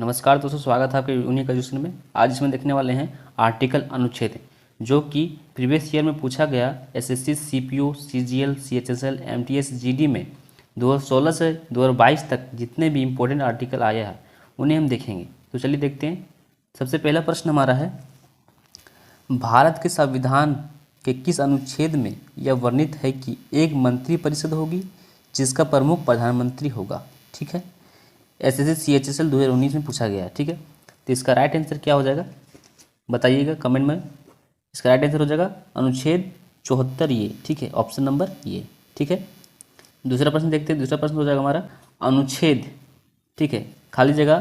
नमस्कार दोस्तों, स्वागत है आपके यूनिक एजुकेशन में। आज इसमें देखने वाले हैं आर्टिकल अनुच्छेद, जो कि प्रीवियस ईयर में पूछा गया SSC, CPO, CGL, CHSL, MTS, GD में 2016 से 2022 तक जितने भी इम्पोर्टेंट आर्टिकल आया है उन्हें हम देखेंगे। तो चलिए देखते हैं। सबसे पहला प्रश्न हमारा है, भारत के संविधान के किस अनुच्छेद में यह वर्णित है कि एक मंत्रिपरिषद होगी जिसका प्रमुख प्रधानमंत्री होगा। ठीक है, एसएससी सीएचएसएल 2019 में पूछा गया है। ठीक है, तो इसका राइट आंसर क्या हो जाएगा बताइएगा कमेंट में। इसका राइट आंसर हो जाएगा अनुच्छेद 74 ये। ठीक है, ऑप्शन नंबर ये। ठीक है, दूसरा प्रश्न देखते हैं। दूसरा प्रश्न हो जाएगा हमारा अनुच्छेद, ठीक है, खाली जगह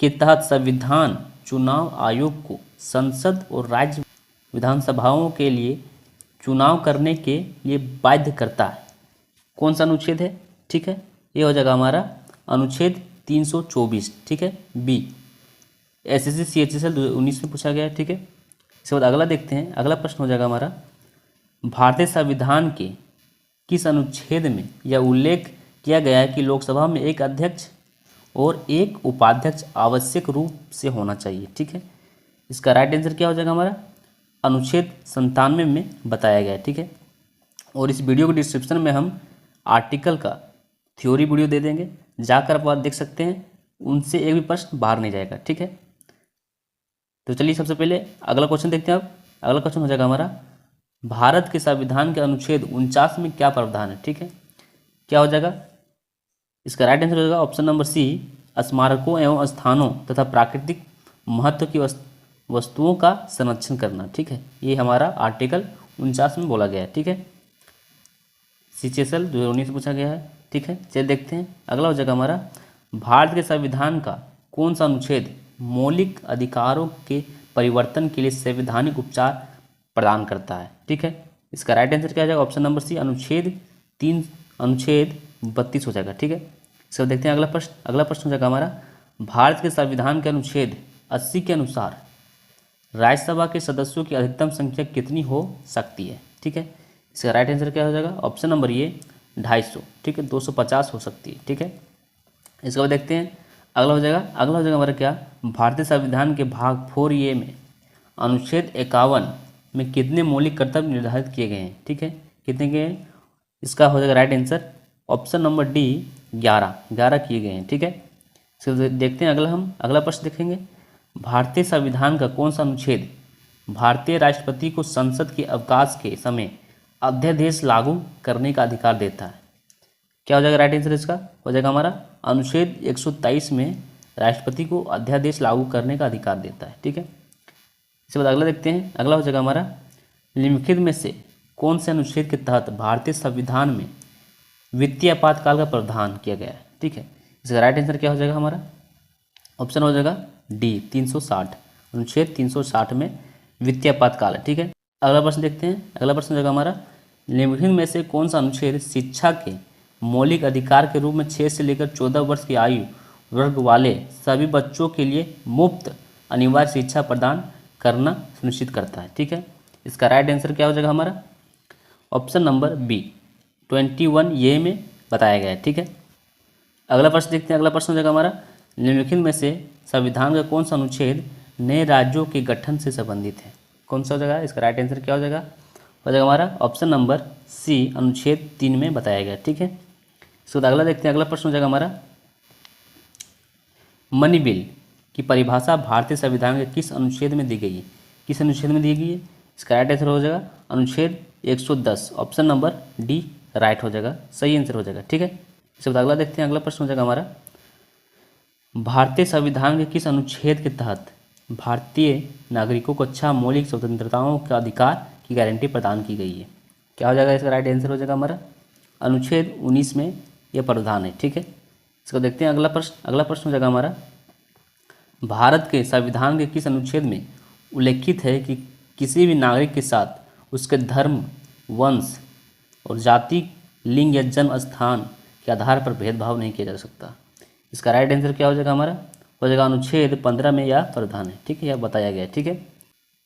के तहत संविधान चुनाव आयोग को संसद और राज्य विधानसभाओं के लिए चुनाव करने के लिए बाध्य करता है। कौन सा अनुच्छेद है? ठीक है, ये हो जाएगा हमारा अनुच्छेद 324। ठीक है, बी। एसएससी सीएचएसएल 2019 में पूछा गया है। ठीक है, इसके बाद अगला देखते हैं। अगला प्रश्न हो जाएगा हमारा, भारतीय संविधान के किस अनुच्छेद में यह उल्लेख किया गया है कि लोकसभा में एक अध्यक्ष और एक उपाध्यक्ष आवश्यक रूप से होना चाहिए। ठीक है, इसका राइट आंसर क्या हो जाएगा हमारा अनुच्छेद 97 में बताया गया है। ठीक है, और इस वीडियो के डिस्क्रिप्शन में हम आर्टिकल का थ्योरी वीडियो दे देंगे, जाकर आप देख सकते हैं, उनसे एक भी प्रश्न बाहर नहीं जाएगा। ठीक है, तो चलिए सबसे पहले अगला क्वेश्चन देखते हैं। अब अगला क्वेश्चन हो जाएगा हमारा, भारत के संविधान के अनुच्छेद 49 में क्या प्रावधान है? ठीक है, क्या हो जाएगा? इसका राइट आंसर हो जाएगा ऑप्शन नंबर सी, स्मारकों एवं स्थानों तथा प्राकृतिक महत्व की वस्तुओं का संरक्षण करना। ठीक है, ये हमारा आर्टिकल 49 में बोला गया है। ठीक है, सीएचएसएल 2019 से पूछा गया है। ठीक है, चलिए देखते हैं। अगला हो जाएगा हमारा, भारत के संविधान का कौन सा अनुच्छेद मौलिक अधिकारों के परिवर्तन के लिए संवैधानिक उपचार प्रदान करता है? ठीक है, इसका राइट आंसर क्या हो जाएगा ऑप्शन नंबर सी, अनुच्छेद 32 हो जाएगा। ठीक है, इसको देखते हैं। अगला प्रश्न हो जाएगा हमारा, भारत के संविधान के अनुच्छेद 80 के अनुसार राज्यसभा के सदस्यों की अधिकतम संख्या कितनी हो सकती है? ठीक है, इसका राइट आंसर क्या हो जाएगा ऑप्शन नंबर ये 250। ठीक है, 250 हो सकती है। ठीक है, इसके बाद देखते हैं। अगला हो जाएगा हमारा क्या, भारतीय संविधान के भाग 4 ए में अनुच्छेद 51 में कितने मौलिक कर्तव्य निर्धारित किए गए हैं? ठीक है, कितने के? इसका हो जाएगा right answer option number D 11 किए गए हैं। ठीक है, इसको देखते हैं। अगला प्रश्न देखेंगे, भारतीय संविधान का कौन सा अनुच्छेद भारतीय राष्ट्रपति को संसद के अवकाश के समय अध्यादेश लागू करने का अधिकार देता है? क्या हो जाएगा राइट आंसर? इसका हो जाएगा हमारा अनुच्छेद 123 में राष्ट्रपति को अध्यादेश लागू करने का अधिकार देता है। ठीक है, इसके बाद अगला देखते हैं। अगला हो जाएगा हमारा, निम्नलिखित में से कौन से अनुच्छेद के तहत भारतीय संविधान में वित्तीय आपातकाल का प्रावधान किया गया है? ठीक है, इसका राइट आंसर क्या हो जाएगा हमारा ऑप्शन हो जाएगा डी 360। अनुच्छेद 360 में वित्तीय आपातकाल है। ठीक है, अगला प्रश्न देखते हैं। अगला प्रश्न हो जाएगा हमारा, निम्नलिखित में से कौन सा अनुच्छेद शिक्षा के मौलिक अधिकार के रूप में 6 से लेकर 14 वर्ष की आयु वर्ग वाले सभी बच्चों के लिए मुफ्त अनिवार्य शिक्षा प्रदान करना सुनिश्चित करता है? ठीक है, इसका राइट आंसर क्या हो जाएगा हमारा ऑप्शन नंबर बी 21 ए में बताया गया है। ठीक है, अगला प्रश्न देखते हैं। अगला प्रश्न हो जाएगा हमारा, निम्नलिखित में से संविधान का कौन सा अनुच्छेद नए राज्यों के गठन से संबंधित है? कौन सा हो जाएगा? इसका राइट आंसर क्या हो जाएगा हमारा ऑप्शन नंबर सी, अनुच्छेद 3 में बताया गया। ठीक है, इसके बाद अगला देखते हैं। अगला प्रश्न हो जाएगा हमारा, मनी बिल की परिभाषा भारतीय संविधान के किस अनुच्छेद में दी गई है? किस अनुच्छेद में दी गई है? इसका राइट आंसर हो जाएगा अनुच्छेद 110, ऑप्शन नंबर डी राइट हो जाएगा, सही आंसर हो जाएगा। ठीक है, इसके बाद अगला देखते हैं। अगला प्रश्न हो जाएगा हमारा, भारतीय संविधान के किस अनुच्छेद के तहत भारतीय नागरिकों को अच्छा मौलिक स्वतंत्रताओं का अधिकार की गारंटी प्रदान की गई है? क्या हो जाएगा? इसका राइट आंसर हो जाएगा हमारा अनुच्छेद 19 में यह प्रावधान है। ठीक है, इसको देखते हैं। अगला प्रश्न हो जाएगा हमारा, भारत के संविधान के किस अनुच्छेद में उल्लेखित है कि किसी भी नागरिक के साथ उसके धर्म, वंश और जाति, लिंग या जन्म स्थान के आधार पर भेदभाव नहीं किया जा सकता? इसका राइट आंसर क्या हो जाएगा हमारा हो जाएगा अनुच्छेद 15 में यह प्रावधान है। ठीक है, यह बताया गया है। ठीक है,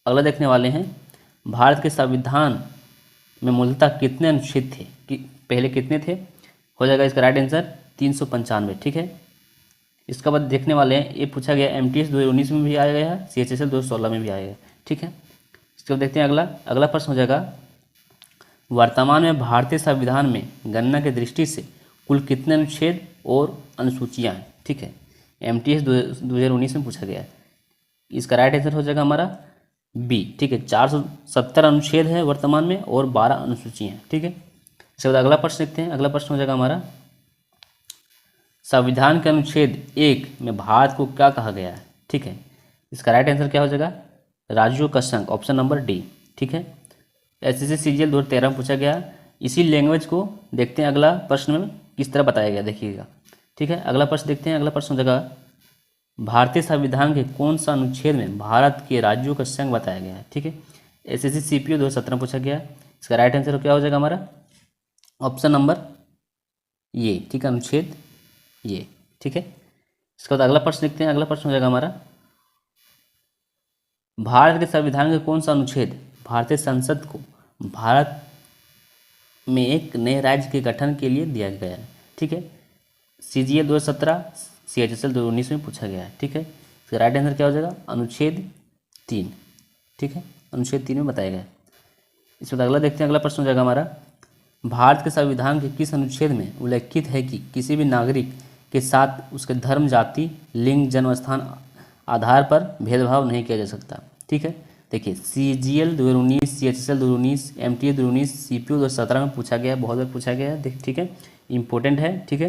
अगला देखने वाले हैं, भारत के संविधान में मूलतः कितने अनुच्छेद थे कि पहले कितने थे? हो जाएगा इसका राइट आंसर 395। ठीक है, इसके बाद देखने वाले हैं, ये पूछा गया MTS 2019 में भी आया गया है, CHSL 2016 में भी आया है। ठीक है, इसके बाद देखते हैं अगला प्रश्न हो जाएगा, वर्तमान में भारतीय संविधान में गणना की दृष्टि से कुल कितने अनुच्छेद और अनुसूचियाँ हैं। ठीक है, MTS 2019 में पूछा गया है। इसका राइट आंसर हो जाएगा हमारा बी। ठीक है, 470 अनुच्छेद है वर्तमान में और 12 अनुसूचियाँ। ठीक है, इसके बाद अगला प्रश्न देखते हैं। अगला प्रश्न हो जाएगा हमारा, संविधान के अनुच्छेद 1 में भारत को क्या कहा गया है। ठीक है, इसका राइट आंसर क्या हो जाएगा, राज्यों का संघ, ऑप्शन नंबर डी। ठीक है, SSC CGL 2013 में पूछा गया। इसी लैंग्वेज को देखते हैं अगला प्रश्न में किस तरह बताया गया, देखिएगा। ठीक है, अगला प्रश्न देखते हैं। अगला प्रश्न हो जाएगा, भारतीय संविधान के कौन सा अनुच्छेद में भारत के राज्यों का संघ बताया गया है। ठीक है, SSC CPO 2017 में पूछा गया। इसका राइट आंसर क्या हो जाएगा हमारा, ऑप्शन नंबर ये। ठीक है, अनुच्छेद ये। ठीक है, इसके बाद अगला प्रश्न देखते हैं। अगला प्रश्न हो जाएगा हमारा, भारत के संविधान के कौन सा अनुच्छेद भारतीय संसद को भारत में एक नए राज्य के गठन के लिए दिया गया है। ठीक है, CGL 2017, CHSL 2019 में पूछा गया है। ठीक है, इसका राइट आंसर क्या हो जाएगा, अनुच्छेद 3। ठीक है, अनुच्छेद 3 में बताया गया है। इसके बाद अगला देखते हैं। अगला प्रश्न हो जाएगा हमारा, भारत के संविधान के किस अनुच्छेद में उल्लेखित है कि किसी भी नागरिक के साथ उसके धर्म, जाति, लिंग, जन्म स्थान आधार पर भेदभाव नहीं किया जा सकता। ठीक है, देखिए CGL 2019, CHSL 2019, MTS 2019, CPO 2017 में पूछा गया, बहुत बार पूछा गया है। ठीक है, इंपॉर्टेंट है। ठीक है,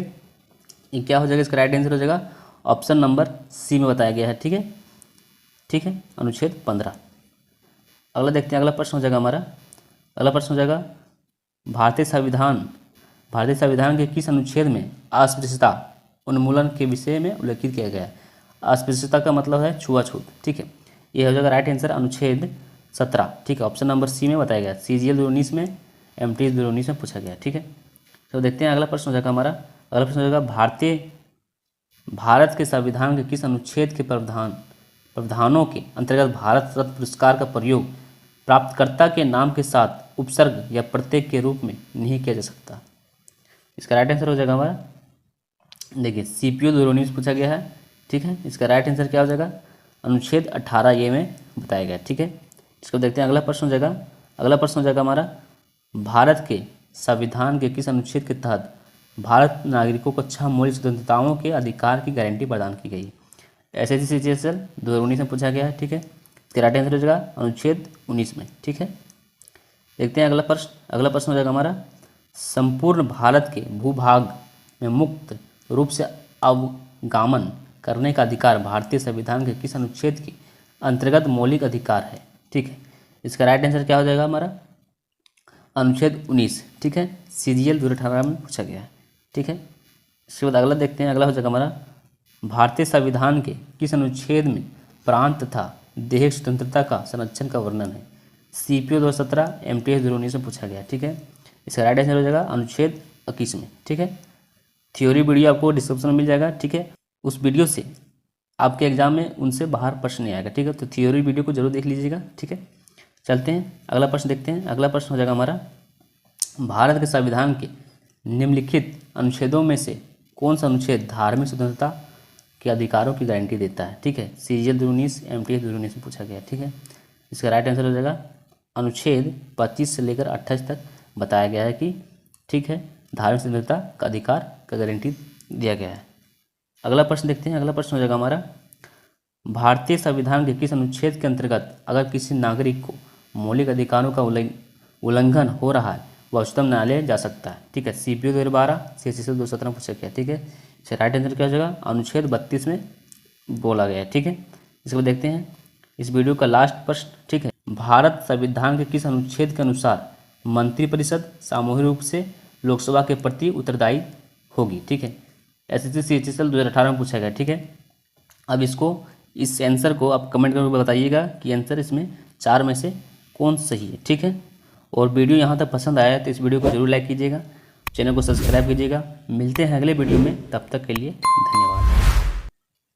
ये क्या हो जाएगा, इसका राइट आंसर हो जाएगा ऑप्शन नंबर सी में बताया गया है। ठीक है, ठीक है, अनुच्छेद 15। अगला देखते हैं। अगला प्रश्न हो जाएगा हमारा, अगला प्रश्न हो जाएगा, भारतीय संविधान के किस अनुच्छेद में अस्पृश्यता उन्मूलन के विषय में उल्लेखित किया गया है। अस्पृश्यता का मतलब है छुआछूत। ठीक है, ये हो जाएगा राइट आंसर अनुच्छेद 17। ठीक है, ऑप्शन नंबर सी में बताया गया। CGL 2019 में, MTS 2019 में पूछा गया। ठीक है, तो देखते हैं अगला प्रश्न हो जाएगा हमारा। अगला प्रश्न हो जाएगा, भारत के संविधान के किस अनुच्छेद के प्रावधानों के अंतर्गत भारत रत्न पुरस्कार का प्रयोग प्राप्तकर्ता के नाम के साथ उपसर्ग या प्रत्यय के रूप में नहीं किया जा सकता। इसका राइट आंसर हो जाएगा हमारा, देखिए CPO 2019 पूछा गया है। ठीक है, इसका राइट आंसर क्या हो जाएगा, अनुच्छेद 18 ये में बताया गया। ठीक है, इसको देखते हैं। अगला प्रश्न हो जाएगा, अगला प्रश्न हो जाएगा हमारा, भारत के संविधान के किस अनुच्छेद के तहत भारत नागरिकों को 6 मौलिक स्वतंत्रताओं के अधिकार की गारंटी प्रदान की गई। SSC CHSL 2019 में पूछा गया है। ठीक है, इसका राइट आंसर हो जाएगा अनुच्छेद 19 में। ठीक है, देखते हैं अगला प्रश्न। अगला प्रश्न हो जाएगा हमारा, संपूर्ण भारत के भूभाग में मुक्त रूप से अवगामन करने का अधिकार भारतीय संविधान के किस अनुच्छेद के अंतर्गत मौलिक अधिकार है। ठीक है, इसका राइट आंसर क्या हो जाएगा हमारा, अनुच्छेद 19। ठीक है, CGL 2018 में पूछा गया है। ठीक है, इसके बाद अगला देखते हैं। अगला हो जाएगा हमारा, भारतीय संविधान के किस अनुच्छेद में प्रांत तथा देह स्वतंत्रता का संरक्षण का वर्णन है। CPO 2017, MTS 2019 में पूछा गया। ठीक है, इसका राइट आंसर हो जाएगा अनुच्छेद 21 में। ठीक है, थ्योरी वीडियो आपको डिस्क्रिप्शन में मिल जाएगा। ठीक है, उस वीडियो से आपके एग्जाम में उनसे बाहर प्रश्न नहीं आएगा। ठीक है, तो थ्योरी वीडियो को जरूर देख लीजिएगा। ठीक है, चलते हैं अगला प्रश्न देखते हैं। अगला प्रश्न हो जाएगा हमारा, भारत के संविधान के निम्नलिखित अनुच्छेदों में से कौन सा अनुच्छेद धार्मिक स्वतंत्रता के अधिकारों की गारंटी देता है। ठीक है, CGL 2019, MTS 2019 में पूछा गया। ठीक है, इसका राइट आंसर हो जाएगा अनुच्छेद 25 से लेकर 28 तक बताया गया है कि ठीक है, धार्मिक स्वतंत्रता का अधिकार का गारंटी दिया गया है। अगला प्रश्न देखते हैं। अगला प्रश्न हो जाएगा हमारा, भारतीय संविधान के किस अनुच्छेद के अंतर्गत अगर किसी नागरिक को मौलिक अधिकारों का उल्लंघन हो रहा है वह उच्चतम न्यायालय जा सकता है। ठीक है, CPO 2012, CHSL 2017 में पूछा गया। ठीक है, इसका राइट आंसर क्या हो जाएगा, अनुच्छेद 32 में बोला गया है। ठीक है, इसको देखते हैं इस वीडियो का लास्ट प्रश्न। ठीक है, भारत संविधान के किस अनुच्छेद के अनुसार मंत्रिपरिषद सामूहिक रूप से लोकसभा के प्रति उत्तरदायी होगी। ठीक है, SSC CHSL 2018 में पूछा गया। ठीक है, अब इसको इस आंसर को आप कमेंट करके बताइएगा कि आंसर इसमें 4 में से कौन सही है। ठीक है, और वीडियो यहाँ तक पसंद आया तो इस वीडियो को जरूर लाइक कीजिएगा, चैनल को सब्सक्राइब कीजिएगा। मिलते हैं अगले वीडियो में, तब तक के लिए धन्यवाद।